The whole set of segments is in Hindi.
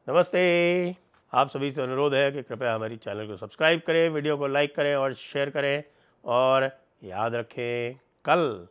नमस्ते। आप सभी से अनुरोध है कि कृपया हमारी चैनल को सब्सक्राइब करें, वीडियो को लाइक करें और शेयर करें। और याद रखें, कल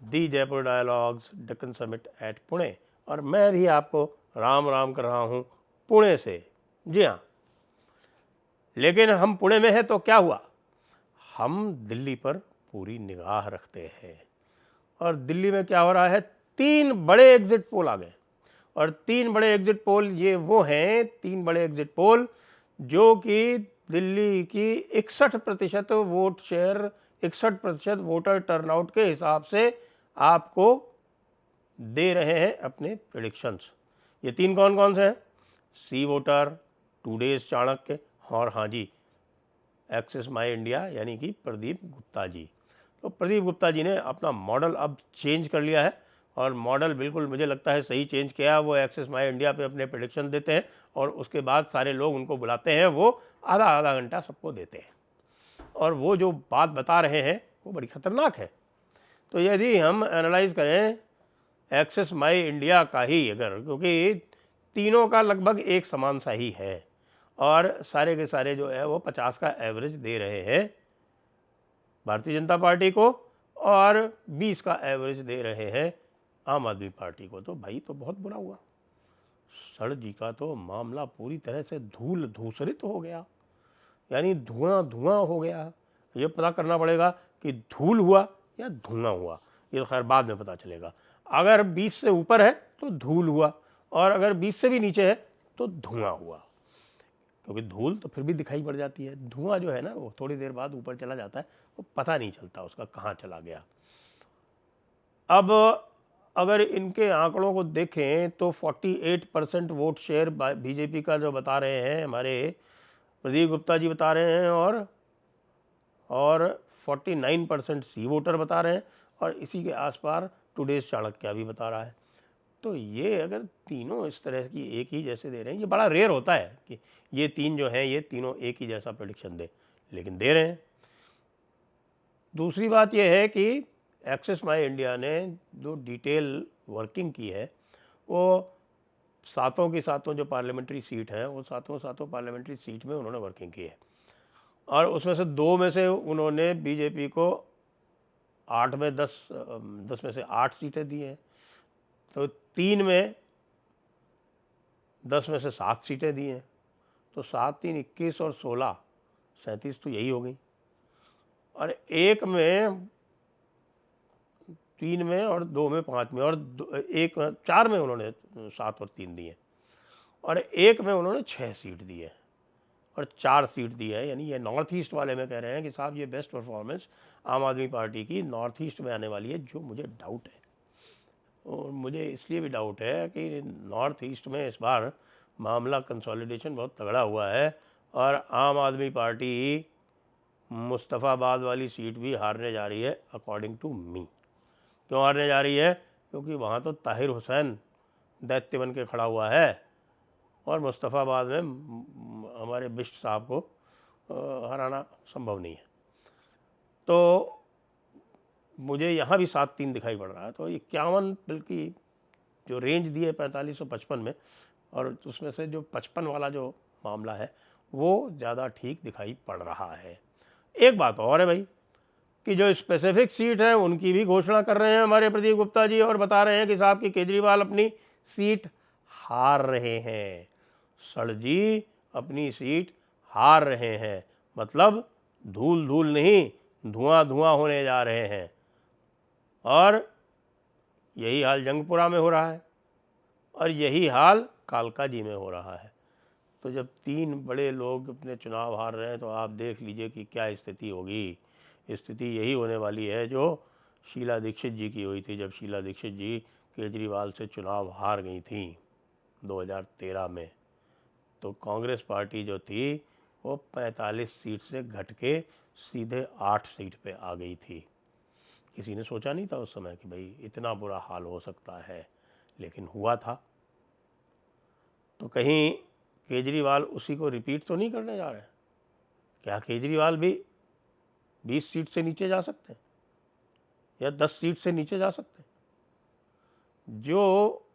the Jaipur dialogues Deccan summit at Pune, और मैं भी आपको राम राम कर रहा हूँ पुणे से। जी हाँ, लेकिन हम पुणे में हैं तो क्या हुआ, हम दिल्ली पर पूरी निगाह रखते हैं। और दिल्ली में क्या हो रहा है, 3 बड़े एग्जिट पोल आ गए। और 3 बड़े एग्जिट पोल ये वो हैं, 3 बड़े एग्जिट पोल जो कि दिल्ली की 61% वोट शेयर, 61% वोटर टर्नआउट के हिसाब से आपको दे रहे हैं अपने प्रेडिक्शंस। ये 3 कौन कौन से हैं? सी वोटर, टुडेज चाणक्य और हाँ जी, एक्सिस माई इंडिया यानी कि प्रदीप गुप्ता जी। तो प्रदीप गुप्ता जी ने अपना मॉडल अब चेंज कर लिया है, और मॉडल बिल्कुल मुझे लगता है सही चेंज किया। वो एक्सिस माई इंडिया पे अपने प्रेडिक्शन देते हैं और उसके बाद सारे लोग उनको बुलाते हैं, वो आधा आधा घंटा सबको देते हैं, और वो जो बात बता रहे हैं वो बड़ी ख़तरनाक है। तो यदि हम एनालाइज करें एक्सिस माई इंडिया का ही अगर, क्योंकि तीनों का लगभग एक समान सा ही है, और सारे के सारे जो है वो 50 का एवरेज दे रहे हैं भारतीय जनता पार्टी को, और 20 का एवरेज दे रहे हैं आम आदमी पार्टी को। तो भाई तो बहुत बुरा हुआ। सड़ जी का तो मामला पूरी तरह से धूल धूसरित हो गया, यानी धुआं धुआं हो गया। ये पता करना पड़ेगा कि धूल हुआ या धुआं हुआ, ये तो खैर बाद में पता चलेगा। अगर 20 से ऊपर है तो धूल हुआ, और अगर 20 से भी नीचे है तो धुआं हुआ। क्योंकि धूल तो फिर भी दिखाई पड़ जाती है, धुआं जो है ना वो थोड़ी देर बाद ऊपर चला जाता है, वो पता नहीं चलता उसका कहाँ चला गया। अब अगर इनके आंकड़ों को देखें तो 48% वोट शेयर बीजेपी का जो बता रहे हैं हमारे प्रदीप गुप्ता जी बता रहे हैं, और 49% सी वोटर बता रहे हैं, और इसी के आसपास टुडेज चाणक्य भी बता रहा है। तो ये अगर तीनों इस तरह की एक ही जैसे दे रहे हैं, ये बड़ा रेयर होता है कि ये 3 जो हैं ये तीनों एक ही जैसा प्रेडिक्शन दे, लेकिन दे रहे हैं। दूसरी बात यह है कि एक्सिस माई इंडिया ने जो डिटेल वर्किंग की है, वो सातों की सातों जो पार्लियामेंट्री सीट हैं वो सातों पार्लियामेंट्री सीट में उन्होंने वर्किंग की है, और उसमें से 2 में से उन्होंने बीजेपी को 8 में 10 में से 8 सीटें दी हैं, तो 3 में 10 में से 7 सीटें दी हैं। तो 7 3 21 और 16 37 तो यही हो गई। और एक में 3 में और 2 में 5 में और एक 4 में उन्होंने 7 और 3 दिए, और एक में उन्होंने 6 सीट दी है और 4 सीट दी है। यानी ये नॉर्थ ईस्ट वाले में कह रहे हैं कि साहब ये बेस्ट परफॉर्मेंस आम आदमी पार्टी की नॉर्थ ईस्ट में आने वाली है, जो मुझे डाउट है। और मुझे इसलिए भी डाउट है कि नॉर्थ ईस्ट में इस बार मामला कंसोलिडेशन बहुत तगड़ा हुआ है, और आम आदमी पार्टी मुस्तफ़ाबाद वाली सीट भी हारने जा रही है अकॉर्डिंग टू मी। क्यों हारने जा रही है? क्योंकि वहाँ तो ताहिर हुसैन दैत्य बन के खड़ा हुआ है, और मुस्तफ़ाबाद में हमारे बिष्ट साहब को हराना संभव नहीं है। तो मुझे यहाँ भी 7-3 दिखाई पड़ रहा है। तो 51 बल्कि जो रेंज दी है 45 और 55 में, और उसमें से जो 55 वाला जो मामला है वो ज़्यादा ठीक दिखाई पड़ रहा है। एक बात और है भाई, कि जो स्पेसिफिक सीट है उनकी भी घोषणा कर रहे हैं हमारे प्रदीप गुप्ता जी, और बता रहे हैं कि साहब की केजरीवाल अपनी सीट हार रहे हैं। सर जी अपनी सीट हार रहे हैं, मतलब धूल धूल नहीं, धुआं धुआं होने जा रहे हैं। और यही हाल जंगपुरा में हो रहा है, और यही हाल कालका जी में हो रहा है। तो जब 3 बड़े लोग अपने चुनाव हार रहे हैं तो आप देख लीजिए कि क्या स्थिति होगी। स्थिति यही होने वाली है जो शीला दीक्षित जी की हुई थी, जब शीला दीक्षित जी केजरीवाल से चुनाव हार गई थी 2013 में। तो कांग्रेस पार्टी जो थी वो 45 सीट से घट के सीधे 8 सीट पे आ गई थी। किसी ने सोचा नहीं था उस समय कि भाई इतना बुरा हाल हो सकता है, लेकिन हुआ था। तो कहीं केजरीवाल उसी को रिपीट तो नहीं करने जा रहे हैं? क्या केजरीवाल भी 20 सीट से नीचे जा सकते हैं या 10 सीट से नीचे जा सकते हैं? जो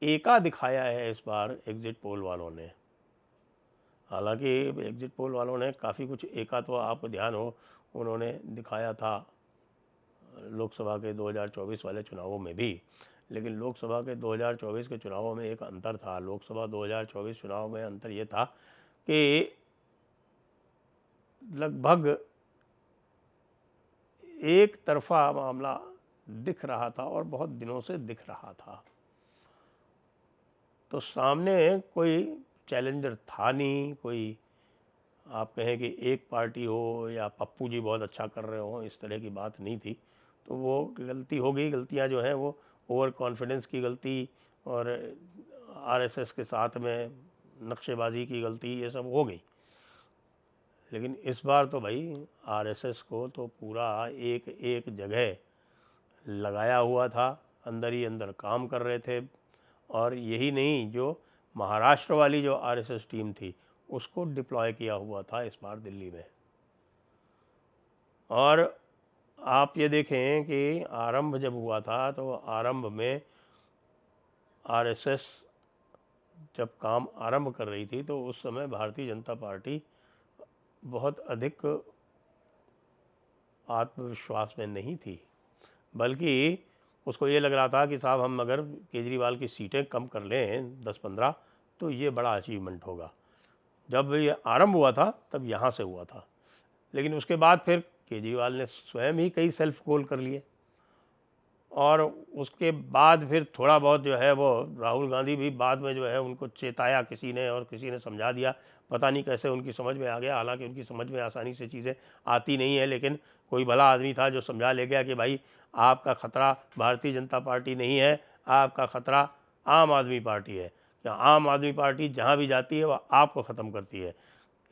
एका दिखाया है इस बार एग्जिट पोल वालों ने। हालांकि एग्जिट पोल वालों ने काफ़ी कुछ एका तो आपको ध्यान हो उन्होंने दिखाया था लोकसभा के 2024 वाले चुनावों में भी, लेकिन लोकसभा के 2024 के चुनावों में एक अंतर था। लोकसभा 2024 चुनाव में अंतर ये था कि लगभग एक तरफा मामला दिख रहा था और बहुत दिनों से दिख रहा था। तो सामने कोई चैलेंजर था नहीं, कोई आप कहें कि एक पार्टी हो या पप्पू जी बहुत अच्छा कर रहे हो, इस तरह की बात नहीं थी। तो वो गलती हो गई, गलतियां जो हैं वो ओवर कॉन्फिडेंस की गलती और आरएसएस के साथ में नक्शेबाजी की गलती, ये सब हो गई। लेकिन इस बार तो भाई आरएसएस को तो पूरा एक एक जगह लगाया हुआ था, अंदर ही अंदर काम कर रहे थे। और यही नहीं, जो महाराष्ट्र वाली जो आरएसएस टीम थी उसको डिप्लॉय किया हुआ था इस बार दिल्ली में। और आप ये देखें कि आरंभ जब हुआ था तो आरंभ में आरएसएस जब काम आरंभ कर रही थी तो उस समय भारतीय जनता पार्टी बहुत अधिक आत्मविश्वास में नहीं थी, बल्कि उसको ये लग रहा था कि साहब हम अगर केजरीवाल की सीटें कम कर लें 10-15 तो ये बड़ा अचीवमेंट होगा। जब ये आरंभ हुआ था तब यहाँ से हुआ था, लेकिन उसके बाद फिर केजरीवाल ने स्वयं ही कई सेल्फ गोल कर लिए और उसके बाद फिर थोड़ा बहुत जो है वो राहुल गांधी भी बाद में जो है उनको चेताया किसी ने और किसी ने समझा दिया, पता नहीं कैसे उनकी समझ में आ गया। हालांकि उनकी समझ में आसानी से चीज़ें आती नहीं है, लेकिन कोई भला आदमी था जो समझा ले गया कि भाई आपका ख़तरा भारतीय जनता पार्टी नहीं है, आपका ख़तरा आम आदमी पार्टी है। क्या आम आदमी पार्टी जहाँ भी जाती है वह आपको ख़त्म करती है,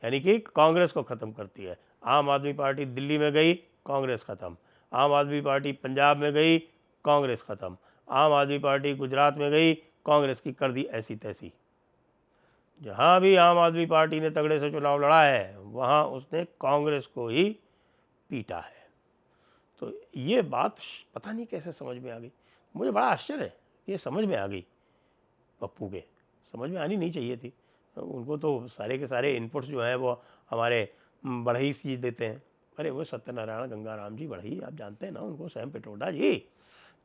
यानी कि कांग्रेस को ख़त्म करती है। आम आदमी पार्टी दिल्ली में गई, कांग्रेस ख़त्म। आम आदमी पार्टी पंजाब में गई, कांग्रेस ख़त्म। आम आदमी पार्टी गुजरात में गई, कांग्रेस की कर दी ऐसी तैसी। जहाँ भी आम आदमी पार्टी ने तगड़े से चुनाव लड़ा है वहाँ उसने कांग्रेस को ही पीटा है। तो ये बात पता नहीं कैसे समझ में आ गई, मुझे बड़ा आश्चर्य है कि ये समझ में आ गई। पप्पू के समझ में आनी नहीं चाहिए थी, उनको तो सारे के सारे इनपुट्स जो हैं वो हमारे बढ़ई सी देते हैं। अरे वो सत्यनारायण गंगाराम जी बढ़ई, आप जानते हैं ना उनको, सैम पिट्रोडा जी,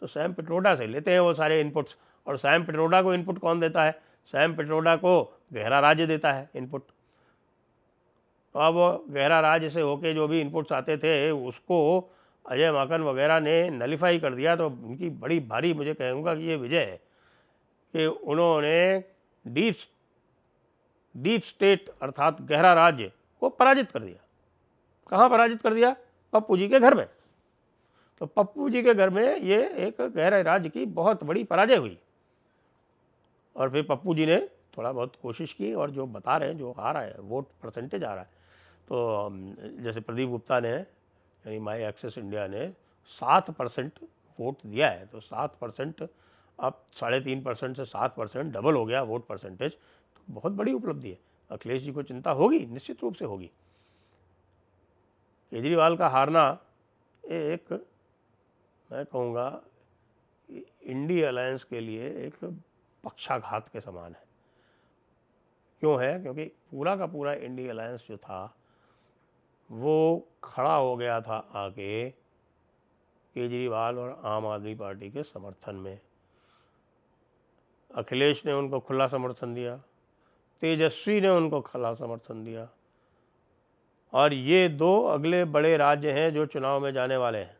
तो सैम पिट्रोडा से लेते हैं वो सारे इनपुट्स। और सैम पिट्रोडा को इनपुट कौन देता है? सैम पिट्रोडा को गहरा राज्य देता है इनपुट। तो अब गहरा राज्य से होके जो भी इनपुट्स आते थे उसको अजय माकन वगैरह ने नलीफाई कर दिया। तो उनकी बड़ी भारी, मुझे कहूँगा कि ये विजय है कि उन्होंने डीप स्टेट अर्थात गहरा राज्य को पराजित कर दिया। कहाँ पराजित कर दिया? पप्पू जी के घर में। तो पप्पू जी के घर में ये एक गहरे राज्य की बहुत बड़ी पराजय हुई। और फिर पप्पू जी ने थोड़ा बहुत कोशिश की और जो बता रहे हैं, जो आ रहा है वोट परसेंटेज आ रहा है, तो जैसे प्रदीप गुप्ता ने यानी माई एक्सेस इंडिया ने 7% वोट दिया है। तो 7% अब 3.5% से 7% डबल हो गया वोट परसेंटेज, तो बहुत बड़ी उपलब्धि है। अखिलेश जी को चिंता होगी, निश्चित रूप से होगी। केजरीवाल का हारना एक, मैं कहूँगा इंडी अलायंस के लिए एक पक्षाघात के समान है। क्यों है? क्योंकि पूरा का पूरा इंडी अलायंस जो था वो खड़ा हो गया था आगे केजरीवाल और आम आदमी पार्टी के समर्थन में। अखिलेश ने उनको खुला समर्थन दिया, तेजस्वी ने उनको खुला समर्थन दिया। और ये दो अगले बड़े राज्य हैं जो चुनाव में जाने वाले हैं।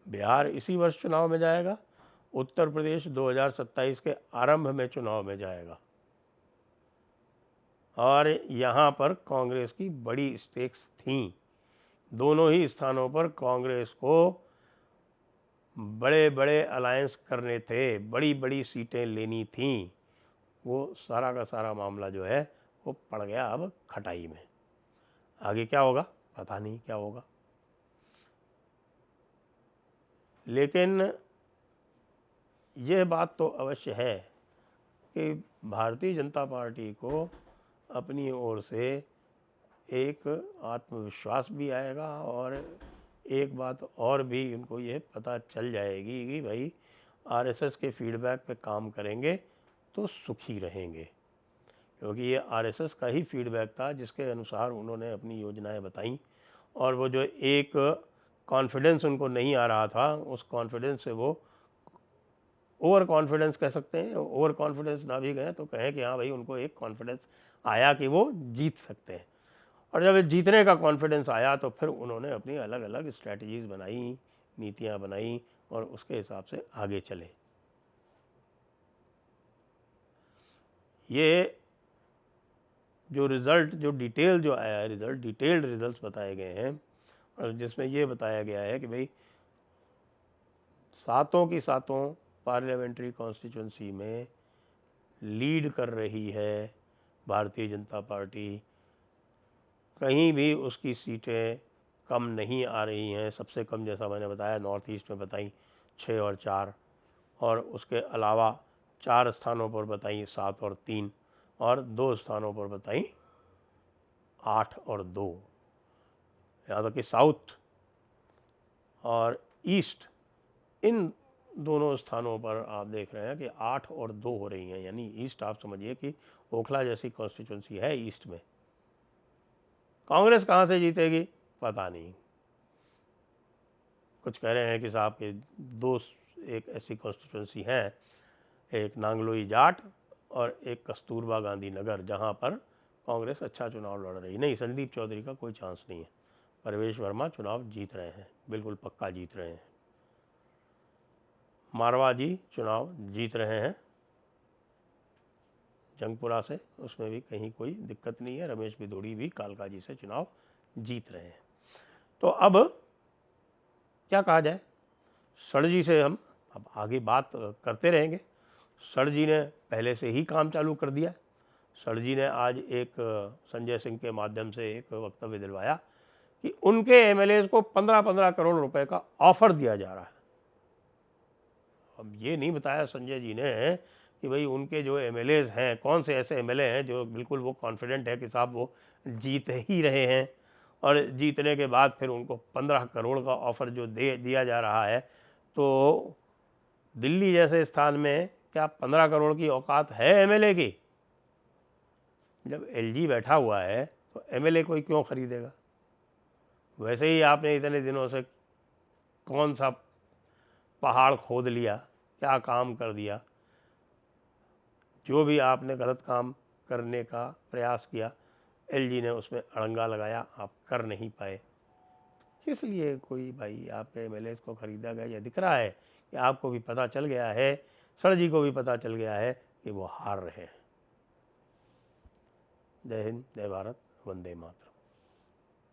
बिहार इसी वर्ष चुनाव में जाएगा, उत्तर प्रदेश 2027 के आरंभ में चुनाव में जाएगा। और यहाँ पर कांग्रेस की बड़ी स्टेक्स थीं। दोनों ही स्थानों पर कांग्रेस को बड़े बड़े अलायंस करने थे, बड़ी बड़ी सीटें लेनी थीं। वो सारा का सारा मामला जो है वो पड़ गया अब खटाई में। आगे क्या होगा पता नहीं क्या होगा, लेकिन यह बात तो अवश्य है कि भारतीय जनता पार्टी को अपनी ओर से एक आत्मविश्वास भी आएगा और एक बात और भी उनको ये पता चल जाएगी कि भाई आरएसएस के फीडबैक पे काम करेंगे तो सुखी रहेंगे। क्योंकि ये आरएसएस का ही फीडबैक था जिसके अनुसार उन्होंने अपनी योजनाएं बताई, और वो जो एक कॉन्फिडेंस उनको नहीं आ रहा था, उस कॉन्फिडेंस से वो ओवर कॉन्फिडेंस कह सकते हैं, ओवर कॉन्फिडेंस ना भी गए तो कहें कि हाँ भाई उनको एक कॉन्फिडेंस आया कि वो जीत सकते हैं। और जब जीतने का कॉन्फिडेंस आया तो फिर उन्होंने अपनी अलग अलग स्ट्रैटेजीज बनाई, नीतियाँ बनाई और उसके हिसाब से आगे चले। ये जो रिज़ल्ट, जो डिटेल जो आया है रिज़ल्ट, डिटेल्ड रिज़ल्ट्स बताए गए हैं, और जिसमें ये बताया गया है कि भाई सातों की सातों पार्लियामेंट्री कॉन्स्टिट्यूंसी में लीड कर रही है भारतीय जनता पार्टी। कहीं भी उसकी सीटें कम नहीं आ रही हैं। सबसे कम जैसा मैंने बताया नॉर्थ ईस्ट में बताई 6 और 4, और उसके अलावा 4 स्थानों पर बताई 7 और 3, और 2 स्थानों पर बताई 8 और 2। याद कि साउथ और ईस्ट, इन दोनों स्थानों पर आप देख रहे हैं कि 8 और 2 हो रही हैं। यानी ईस्ट आप समझिए कि ओखला जैसी कॉन्स्टिट्यूंसी है ईस्ट में। कांग्रेस कहाँ से जीतेगी पता नहीं। कुछ कह रहे हैं कि साहब के 2 एक ऐसी कॉन्स्टिट्यूंसी हैं, एक नांगलोई जाट और एक कस्तूरबा गांधी नगर, जहाँ पर कांग्रेस अच्छा चुनाव लड़ रही नहीं। संदीप चौधरी का कोई चांस नहीं है। परवेश वर्मा चुनाव जीत रहे हैं, बिल्कुल पक्का जीत रहे हैं। मारवा जी चुनाव जीत रहे हैं जंगपुरा से, उसमें भी कहीं कोई दिक्कत नहीं है। रमेश भिदोड़ी भी कालका जी से चुनाव जीत रहे हैं। तो अब क्या कहा जाए, सड़जी से हम अब आगे बात करते रहेंगे। सड़जी ने पहले से ही काम चालू कर दिया। सड़जी ने आज एक संजय सिंह के माध्यम से एक वक्तव्य दिलवाया कि उनके एमएलएज को 15-15 करोड़ रुपए का ऑफर दिया जा रहा है। अब ये नहीं बताया संजय जी ने कि भाई उनके जो एमएलएज हैं, कौन से ऐसे एमएलए हैं जो बिल्कुल वो कॉन्फिडेंट है कि साहब वो जीत ही रहे हैं, और जीतने के बाद फिर उनको 15 करोड़ का ऑफ़र जो दिया जा रहा है। तो दिल्ली जैसे स्थान में क्या 15 करोड़ की औकात है एमएलए की? जब एलजी बैठा हुआ है तो एमएलए कोई क्यों खरीदेगा? वैसे ही आपने इतने दिनों से कौन सा पहाड़ खोद लिया, क्या काम कर दिया? जो भी आपने गलत काम करने का प्रयास किया, एलजी ने उसमें अड़ंगा लगाया, आप कर नहीं पाए। किस लिए कोई भाई आपके एमएलए को खरीदा गया? यह दिख रहा है कि आपको भी पता चल गया है, सड़जी को भी पता चल गया है कि वो हार रहे हैं। जय हिंद, जय भारत, वंदे मातरम।